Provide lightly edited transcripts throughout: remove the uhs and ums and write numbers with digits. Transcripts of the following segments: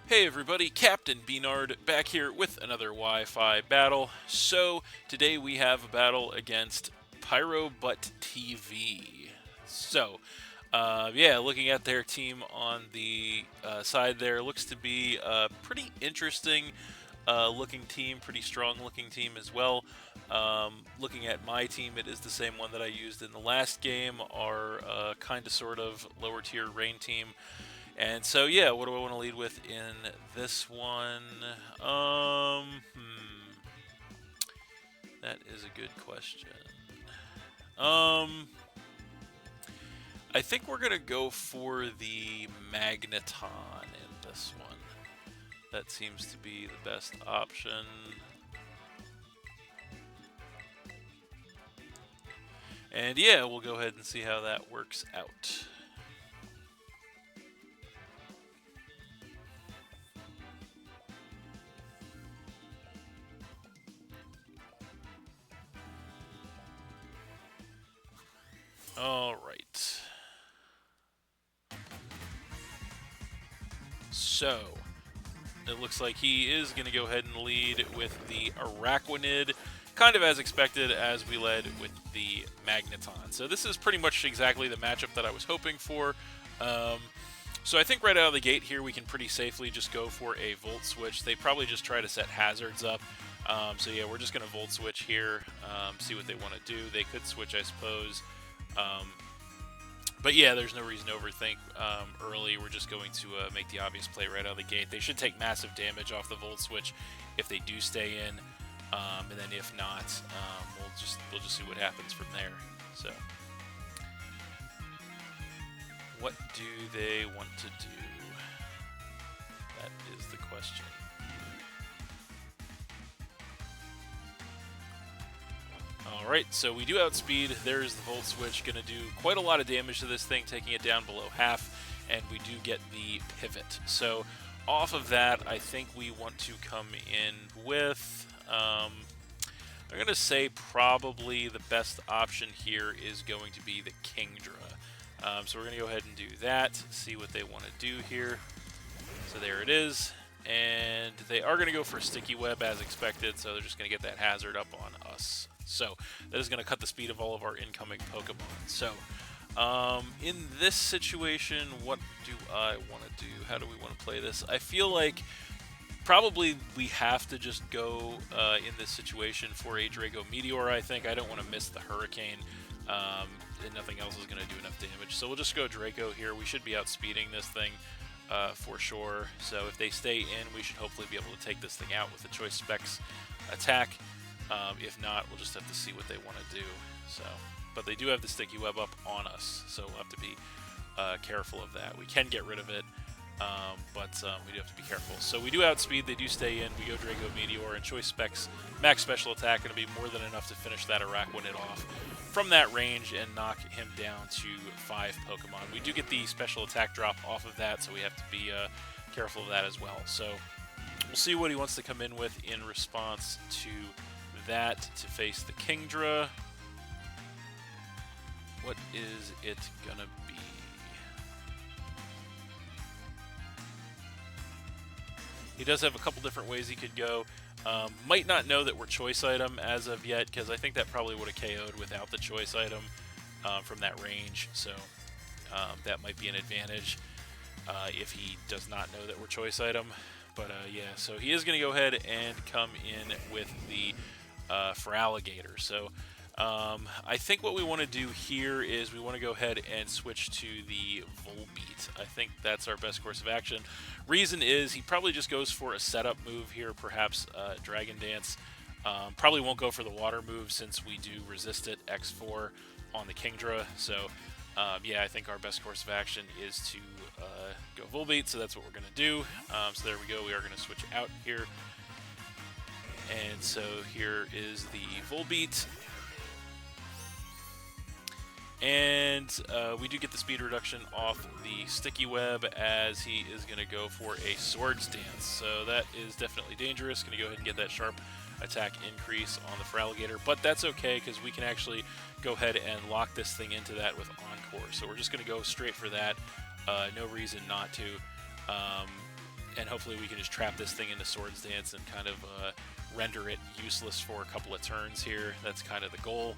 Hey everybody, Captain B-Nard back here with another Wi-Fi battle. So, today we have a battle against Pyro Butt TV. So, yeah, looking at their team on the side there, looks to be a pretty interesting looking team, pretty strong looking team as well. Looking at my team, it is the same one that I used in the last game, our kind of sort of lower tier rain team. And so, yeah, what do I want to lead with in this one? That is a good question. Um, I think we're gonna go for the Magneton in this one. That seems to be the best option. And yeah, we'll go ahead and see how that works out. All right. So, it looks like he is going to go ahead and lead with the Araquanid, kind of as expected as we led with the Magneton. So this is pretty much exactly the matchup that I was hoping for. So I think right out of the gate here we can pretty safely just go for a Volt Switch. They probably just try to set hazards up. So yeah, we're just going to Volt Switch here, see what they want to do. They could switch, I suppose. But yeah, there's no reason to overthink early. We're just going to make the obvious play right out of the gate. They should take massive damage off the Volt Switch if they do stay in, and then if not, we'll just see what happens from there. So, what do they want to do? That is the question. Alright, so we do outspeed. There's the Volt Switch. Going to do quite a lot of damage to this thing, taking it down below half, and we do get the Pivot. So off of that, I think we want to come in with... I'm going to say probably the best option here is going to be the Kingdra. So we're going to go ahead and do that, see what they want to do here. So there it is. And they are going to go for Sticky Web as expected, so they're just going to get that hazard up on us. So that is going to cut the speed of all of our incoming Pokemon. So in this situation, what do I want to do? How do we want to play this? I feel like probably we have to just go in this situation for a Draco Meteor, I think. I don't want to miss the Hurricane, and nothing else is going to do enough damage. So we'll just go Draco here. We should be outspeeding this thing for sure. So if they stay in, we should hopefully be able to take this thing out with the Choice Specs attack. If not, we'll just have to see what they want to do. So, but they do have the Sticky Web up on us, so we'll have to be careful of that. We can get rid of it, but we do have to be careful. So we do outspeed, they do stay in, we go Draco Meteor, and Choice Specs Max Special Attack going to be more than enough to finish that Araquanid off from that range and knock him down to 5 Pokemon. We do get the Special Attack drop off of that, so we have to be careful of that as well. So we'll see what he wants to come in with in response to that to face the Kingdra. What is it gonna be? He does have a couple different ways he could go. Might not know that we're Choice Item as of yet, because I think that probably would have KO'd without the Choice Item from that range, so that might be an advantage if he does not know that we're Choice Item. But yeah, so he is going to go ahead and come in with the Feraligatr. So I think what we want to do here is we want to go ahead and switch to the Volbeat. I think that's our best course of action. Reason is he probably just goes for a setup move here, perhaps Dragon Dance. Probably won't go for the water move since we do resist it X4 on the Kingdra. So yeah, I think our best course of action is to go Volbeat, so that's what we're going to do. So there we go, we are going to switch out here. And so here is the Volbeat. And we do get the speed reduction off the Sticky Web as he is going to go for a Swords Dance. So that is definitely dangerous. Going to go ahead and get that sharp attack increase on the Feraligatr. But that's okay because we can actually go ahead and lock this thing into that with Encore. So we're just going to go straight for that. No reason not to. and hopefully we can just trap this thing into Swords Dance and kind of render it useless for a couple of turns here. That's kind of the goal.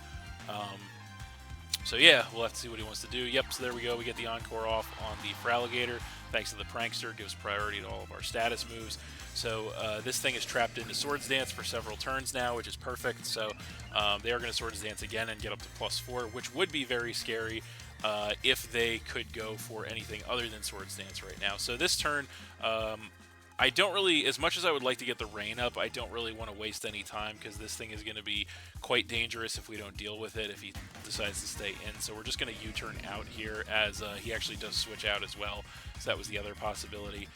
So yeah, we'll have to see what he wants to do. Yep, so there we go. We get the Encore off on the Feraligatr. Thanks to the Prankster, gives priority to all of our status moves. So this thing is trapped into Swords Dance for several turns now, which is perfect. So they are going to Swords Dance again and get up to +4, which would be very scary if they could go for anything other than Swords Dance right now. So this turn, I don't really, as much as I would like to get the rain up, I don't really want to waste any time because this thing is going to be quite dangerous if we don't deal with it if he decides to stay in. So we're just going to U-turn out here as he actually does switch out as well. So that was the other possibility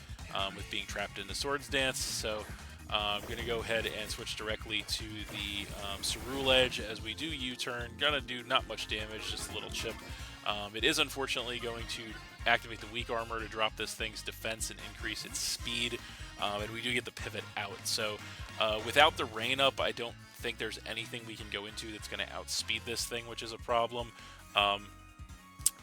with being trapped into Swords Dance. So I'm going to go ahead and switch directly to the Ceruledge as we do U-turn. Going to do not much damage, just a little chip. It is unfortunately going to activate the weak armor to drop this thing's defense and increase its speed, and we do get the pivot out. So without the rain up, I don't think there's anything we can go into that's going to outspeed this thing, which is a problem.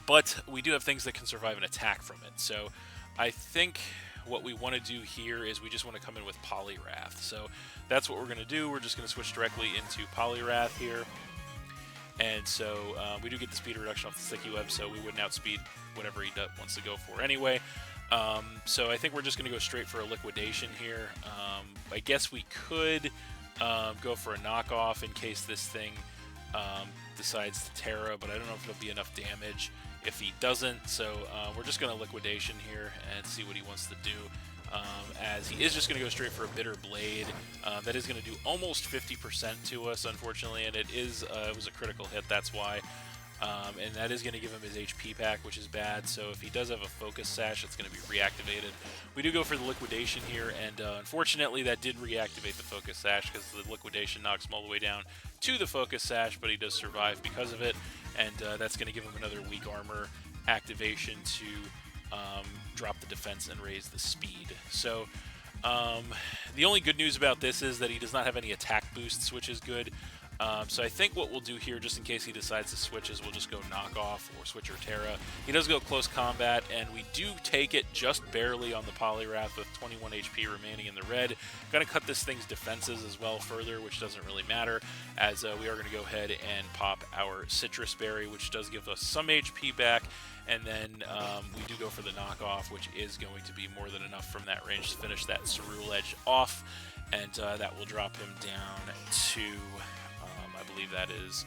But we do have things that can survive an attack from it. So I think what we want to do here is we just want to come in with Poliwrath. So that's what we're going to do. We're just going to switch directly into Poliwrath here. And so we do get the speed reduction off the Sticky Web, so we wouldn't outspeed whatever he wants to go for anyway. So I think we're just going to go straight for a Liquidation here. I guess we could go for a knockoff in case this thing decides to Terra, but I don't know if it'll be enough damage if he doesn't. So we're just going to Liquidation here and see what he wants to do. As he is just going to go straight for a Bitter Blade. That is going to do almost 50% to us, unfortunately, and it was a critical hit, that's why. And that is going to give him his HP pack, which is bad, so if he does have a Focus Sash, it's going to be reactivated. We do go for the Liquidation here, and unfortunately that did reactivate the Focus Sash, because the Liquidation knocks him all the way down to the Focus Sash, but he does survive because of it, and that's going to give him another weak armor activation to drop the defense and raise the speed. So the only good news about this is that he does not have any attack boosts, which is good. So I think what we'll do here, just in case he decides to switch, is we'll just go Knockoff or Switch or Terra. He does go Close Combat, and we do take it just barely on the Poliwrath with 21 HP remaining in the red. Going to cut this thing's defenses as well further, which doesn't really matter, as we are going to go ahead and pop our Citrus Berry, which does give us some HP back. And then we do go for the Knockoff, which is going to be more than enough from that range to finish that Ceruledge off. And that will drop him down to, I believe that is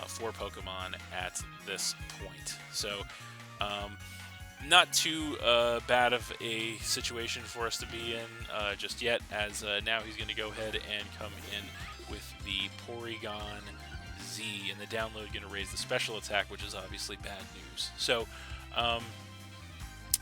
4 Pokemon at this point. So not too bad of a situation for us to be in just yet, as now he's going to go ahead and come in with the Porygon Z, and the download going to raise the special attack, which is obviously bad news. So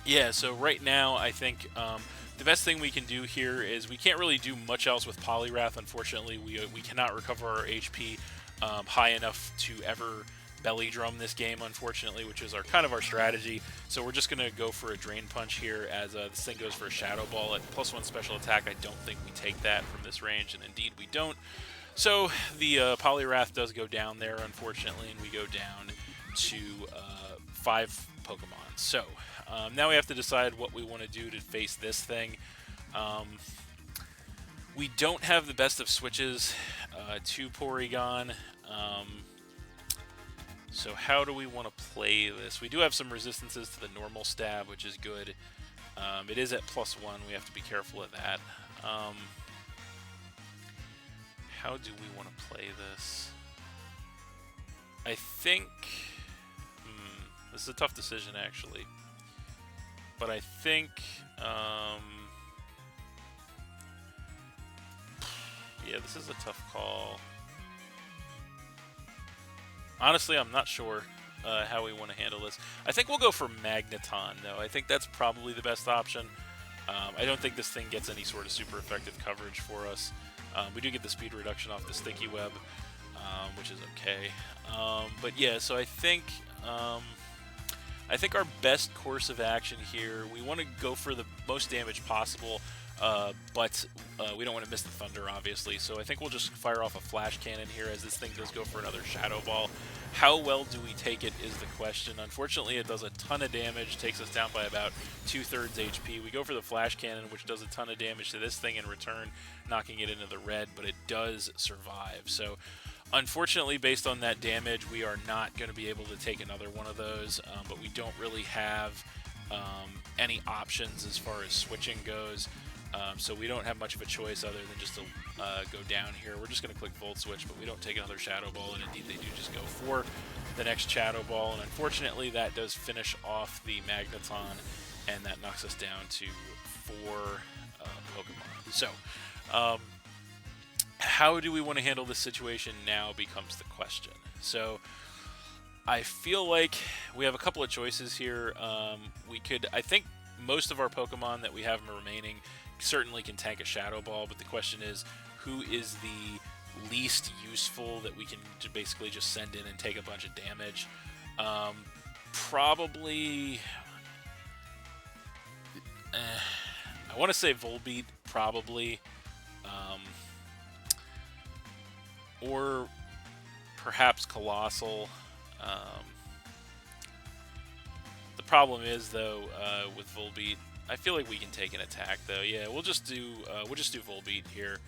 yeah, so right now I think the best thing we can do here is we can't really do much else with Poliwrath. Unfortunately, we cannot recover our HP high enough to ever belly drum this game, unfortunately, which is kind of our strategy. So we're just going to go for a Drain Punch here, as this thing goes for a Shadow Ball at +1 special attack. I don't think we take that from this range, and indeed we don't. So the Poliwrath does go down there, unfortunately, and we go down to 5 Pokemon. So now we have to decide what we want to do to face this thing. We don't have the best of switches to Porygon. So how do we want to play this? We do have some resistances to the normal stab, which is good. It is at +1. We have to be careful of that. How do we want to play this? I think... this is a tough decision, actually. But I think... yeah, this is a tough call. Honestly, I'm not sure how we want to handle this. I think we'll go for Magneton, though. I think that's probably the best option. I don't think this thing gets any sort of super effective coverage for us. We do get the speed reduction off the Sticky Web, which is okay. But yeah, so I think our best course of action here, we want to go for the most damage possible. but we don't want to miss the thunder, obviously. So I think we'll just fire off a flash cannon here as this thing does go for another shadow ball. How well do we take it is the question. Unfortunately, it does a ton of damage, takes us down by about 2/3 HP. We go for the flash cannon, which does a ton of damage to this thing in return, knocking it into the red, but it does survive. So unfortunately, based on that damage, we are not going to be able to take another one of those, but we don't really have any options as far as switching goes. So we don't have much of a choice other than just to go down here. We're just going to click Volt Switch, but we don't take another Shadow Ball, and indeed they do just go for the next Shadow Ball. And unfortunately, that does finish off the Magneton, and that knocks us down to 4 Pokemon. So, how do we want to handle this situation now becomes the question. So, I feel like we have a couple of choices here. I think most of our Pokemon that we have remaining certainly can tank a Shadow Ball, but the question is, who is the least useful that we can basically just send in and take a bunch of damage? Probably... I want to say Volbeat, probably. Or perhaps Colossal. The problem is, though, with Volbeat, I feel like we can take an attack, though. Yeah, we'll just do Volbeat here,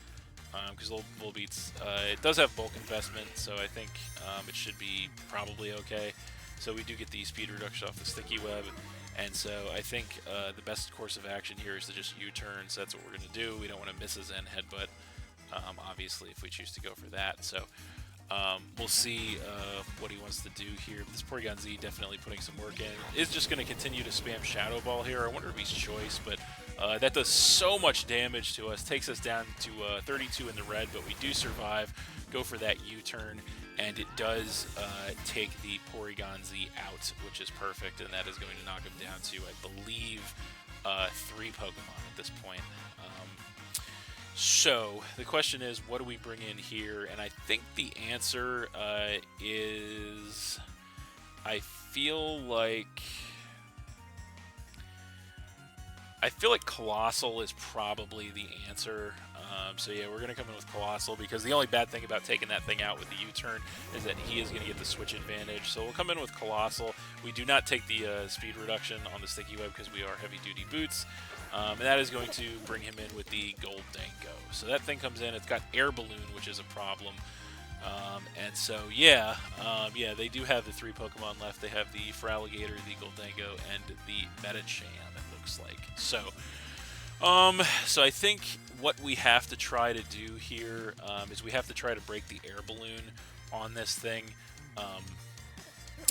because Volbeat's it does have bulk investment, so I think it should be probably okay. So we do get the speed reduction off the Sticky Web, and so I think the best course of action here is to just U-turn. So that's what we're going to do. We don't want to miss a Zen Headbutt, obviously, if we choose to go for that. So we'll see what he wants to do here. This Porygon Z definitely putting some work in. Is just going to continue to spam Shadow Ball here. I wonder if he's choice, but that does so much damage to us. Takes us down to 32 in the red, but we do survive. Go for that U-turn, and it does take the Porygon Z out, which is perfect, and that is going to knock him down to, I believe, 3 Pokemon at this point. So the question is, what do we bring in here? And I think the answer is, I feel like Colossal is probably the answer. So yeah, we're going to come in with Colossal, because the only bad thing about taking that thing out with the U-turn is that he is going to get the switch advantage. So we'll come in with Colossal. We do not take the speed reduction on the Sticky Web because we are heavy-duty boots. And that is going to bring him in with the Gold Dango. So that thing comes in. It's got Air Balloon, which is a problem. And so, yeah, they do have the 3 Pokemon left. They have the Feraligatr, the Goldango, and the Metachan, it looks like. So, so I think what we have to try to do here is we have to try to break the Air Balloon on this thing.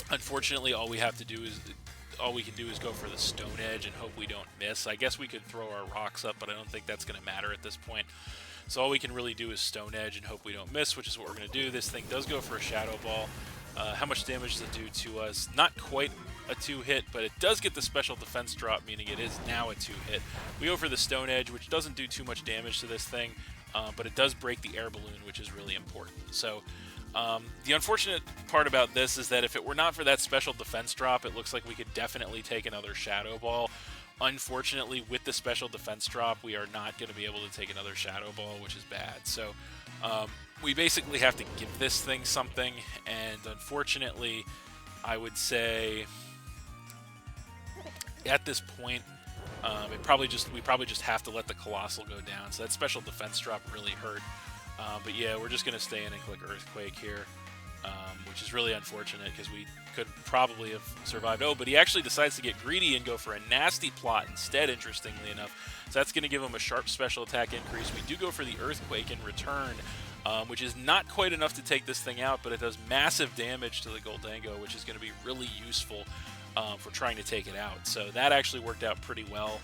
Unfortunately, all we can do is go for the Stone Edge and hope we don't miss. I guess we could throw our rocks up, but I don't think that's going to matter at this point. So all we can really do is Stone Edge and hope we don't miss, which is what we're going to do. This thing does go for a Shadow Ball. How much damage does it do to us? Not quite a 2-hit, but it does get the special defense drop, meaning it is now a 2-hit. We go for the Stone Edge, which doesn't do too much damage to this thing, but it does break the Air Balloon, which is really important. So the unfortunate part about this is that if it were not for that special defense drop, it looks like we could definitely take another Shadow Ball. Unfortunately, with the special defense drop, we are not going to be able to take another Shadow Ball, which is bad. So we basically have to give this thing something, and unfortunately, I would say at this point, we probably just have to let the Colossal go down. So that special defense drop really hurt. But yeah, we're just going to stay in and click Earthquake here, which is really unfortunate because we could probably have survived. Oh, but he actually decides to get greedy and go for a nasty plot instead, interestingly enough. So that's going to give him a sharp special attack increase. We do go for the Earthquake in return, which is not quite enough to take this thing out, but it does massive damage to the Goldango, which is going to be really useful for trying to take it out. So that actually worked out pretty well.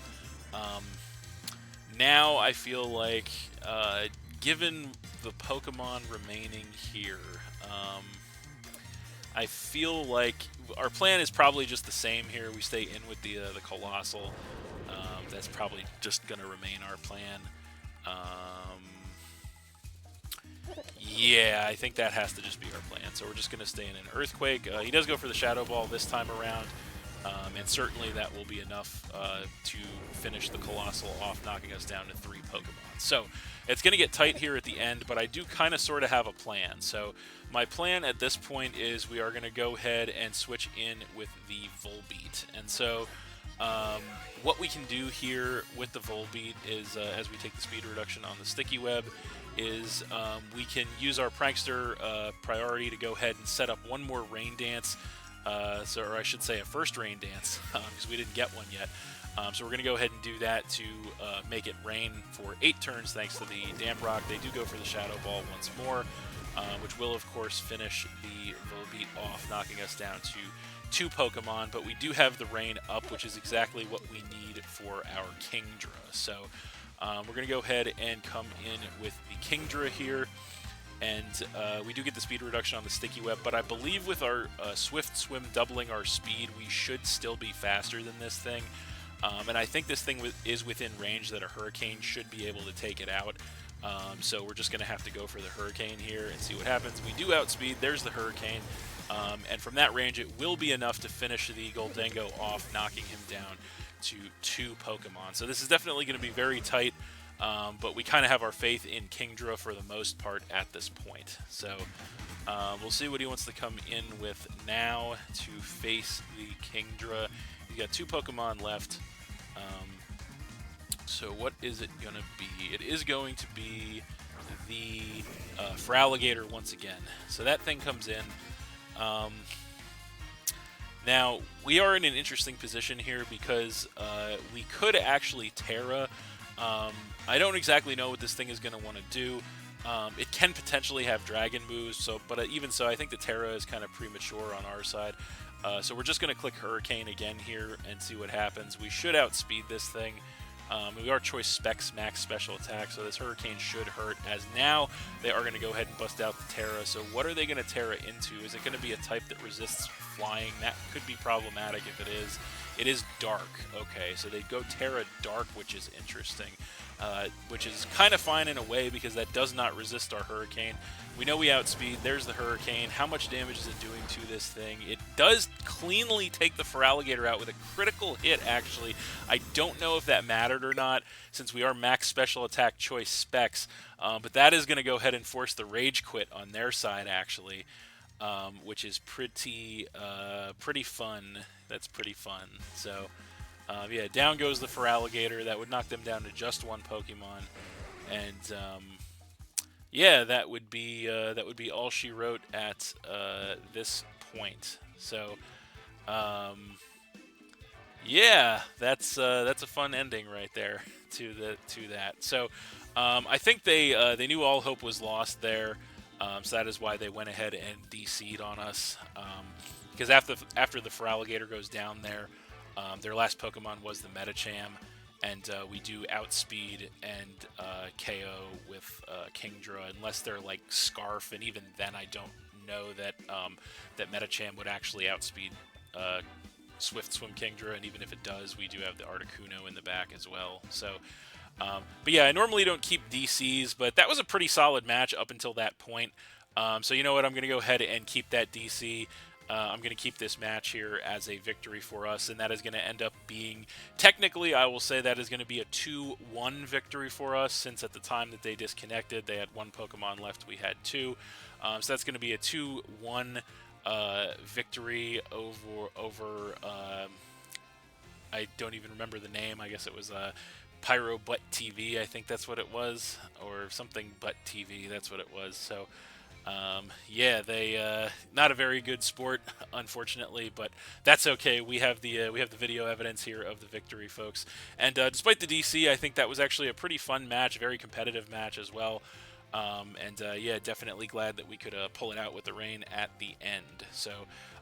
Now I feel like, given the Pokemon remaining here, I feel like our plan is probably just the same here. We stay in with the Colossal. That's probably just going to remain our plan. Yeah, I think that has to just be our plan. So we're just going to stay in an Earthquake. He does go for the Shadow Ball this time around. and certainly that will be enough to finish the Colossal off, knocking us down to 3 Pokemon. So it's going to get tight here at the end, but I do kind of sort of have a plan. So my plan at this point is we are going to go ahead and switch in with the Volbeat. And so what we can do here with the Volbeat is, as we take the speed reduction on the Sticky Web, is we can use our Prankster priority to go ahead and set up one more Rain Dance, or I should say a first Rain Dance, because we didn't get one yet. So we're going to go ahead and do that to make it rain for 8 turns thanks to the Damp Rock. They do go for the Shadow Ball once more, which will, of course, finish the Volbeat off, knocking us down to 2 Pokemon. But we do have the rain up, which is exactly what we need for our Kingdra. So we're going to go ahead and come in with the Kingdra here. And we do get the speed reduction on the Sticky Web, but I believe with our Swift Swim doubling our speed, we should still be faster than this thing. And I think this thing is within range that a Hurricane should be able to take it out. So we're just going to have to go for the Hurricane here and see what happens. We do outspeed. There's the Hurricane. And from that range, it will be enough to finish the Goldengo off, knocking him down to 2 Pokemon. So this is definitely going to be very tight. But we kind of have our faith in Kingdra for the most part at this point. So we'll see what he wants to come in with now to face the Kingdra. He's got 2 Pokemon left. So what is it going to be? It is going to be the Feraligatr once again. So that thing comes in. Now, we are in an interesting position here because we could actually Terra. I don't exactly know what this thing is going to want to do. It can potentially have Dragon moves, but even so, I think the Terra is kind of premature on our side. So we're just going to click Hurricane again here and see what happens. We should outspeed this thing. We are Choice Specs Max Special Attack, so this Hurricane should hurt, as now they are going to go ahead and bust out the Terra. So what are they going to Terra into? Is it going to be a type that resists flying? That could be problematic if it is. It is Dark. Okay, so they go Terra Dark, which is interesting. Which is kind of fine in a way because that does not resist our Hurricane. We know we outspeed. There's the Hurricane. How much damage is it doing to this thing? It does cleanly take the Feraligatr out with a critical hit, actually. I don't know if that mattered or not since we are Max Special Attack Choice Specs, but that is going to go ahead and force the Rage Quit on their side, actually, which is pretty fun. That's pretty fun. So... yeah, down goes the Feraligatr. That would knock them down to just 1 Pokemon, and yeah, that would be all she wrote at this point. So yeah, that's a fun ending right there to that. So I think they knew all hope was lost there, so that is why they went ahead and DC'd on us, because after the Feraligatr goes down there. Their last Pokemon was the Medicham, and we do outspeed and KO with Kingdra, unless they're like Scarf, and even then I don't know that that Medicham would actually outspeed Swift Swim Kingdra, and even if it does, we do have the Articuno in the back as well. So, but yeah, I normally don't keep DCs, but that was a pretty solid match up until that point. So you know what, I'm going to go ahead and keep that DC. I'm going to keep this match here as a victory for us, and that is going to end up being, technically, I will say that is going to be a 2-1 victory for us, since at the time that they disconnected, they had 1 Pokemon left, we had 2. So that's going to be a 2-1 victory over I don't even remember the name. I guess it was Pyro Butt TV, I think that's what it was, or something Butt TV, that's what it was. So... yeah, they not a very good sport, unfortunately, but that's okay. We have the video evidence here of the victory, folks. And despite the DC, I think that was actually a pretty fun match, very competitive match as well. Yeah, definitely glad that we could pull it out with the rain at the end. So,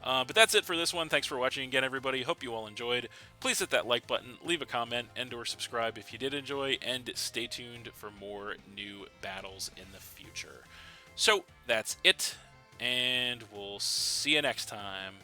but that's it for this one. Thanks for watching again, everybody. Hope you all enjoyed. Please hit that like button, leave a comment, and/or subscribe if you did enjoy, and stay tuned for more new battles in the future. So, that's it, and we'll see you next time.